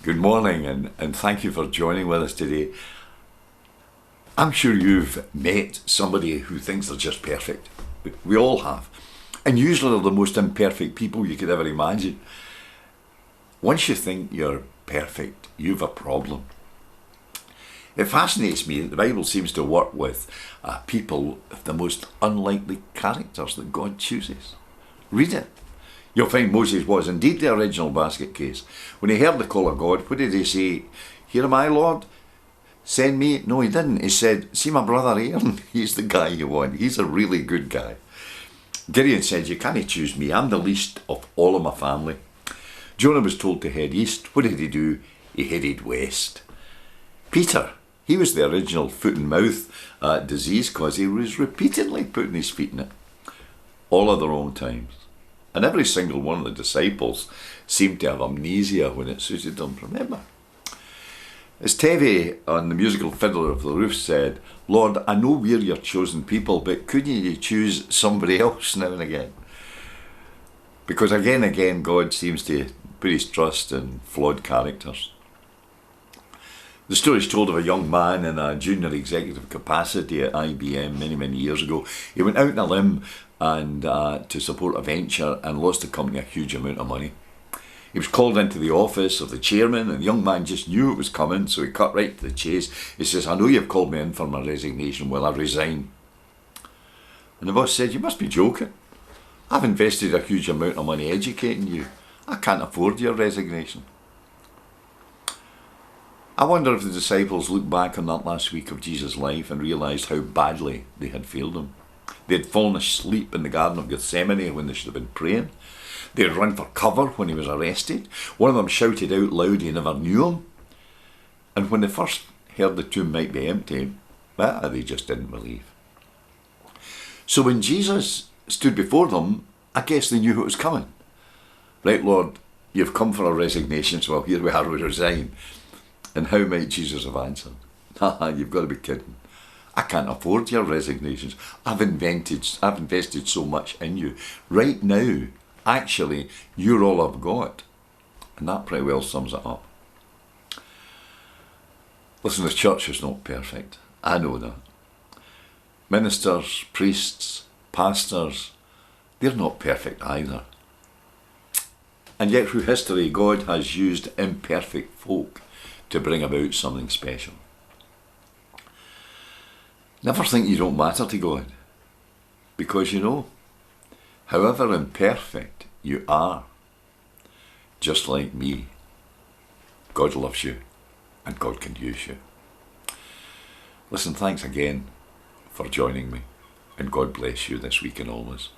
Good morning and thank you for joining with us today. I'm sure you've met somebody who thinks they're just perfect. We all have. And usually they're the most imperfect people you could ever imagine. Once you think you're perfect, you've a problem. It fascinates me that the Bible seems to work with people of the most unlikely characters that God chooses. Read it. You'll find Moses was indeed the original basket case. When he heard the call of God, what did he say? Here am I, Lord, send me. No, he didn't. He said, see my brother Aaron, he's the guy you want. He's a really good guy. Gideon said, you can't choose me. I'm the least of all of my family. Jonah was told to head east. What did he do? He headed west. Peter, he was the original foot and mouth disease because he was repeatedly putting his feet in it. All at the wrong times. And every single one of the disciples seemed to have amnesia when it suited them. Remember? As Tevye on the musical Fiddler of the Roof said, Lord, I know we're your chosen people, but couldn't you choose somebody else now and again? Because again and again, God seems to put his trust in flawed characters. The story is told of a young man in a junior executive capacity at IBM many years ago. He went out on a limb and to support a venture and lost the company a huge amount of money. He was called into the office of the chairman, and the young man just knew it was coming, so he cut right to the chase. He says, I know you've called me in for my resignation. Well, I resign. And the boss said, you must be joking. I've invested a huge amount of money educating you. I can't afford your resignation. I wonder if the disciples looked back on that last week of Jesus' life and realised how badly they had failed him. They had fallen asleep in the Garden of Gethsemane when they should have been praying. They had run for cover when he was arrested. One of them shouted out loud he never knew him. And when they first heard the tomb might be empty, well, they just didn't believe. So when Jesus stood before them, I guess they knew what was coming. Right, Lord, you've come for a resignation, so well, here we are, we resign. And how might Jesus have answered? You've got to be kidding. I can't afford your resignations. I've invested so much in you. Right now, actually, you're all I've got. And that pretty well sums it up. Listen, the church is not perfect. I know that. Ministers, priests, pastors, they're not perfect either. And yet through history, God has used imperfect folk to bring about something special. Never think you don't matter to God, because you know, however imperfect you are, just like me, God loves you and God can use you. Listen, thanks again for joining me, and God bless you this week and always.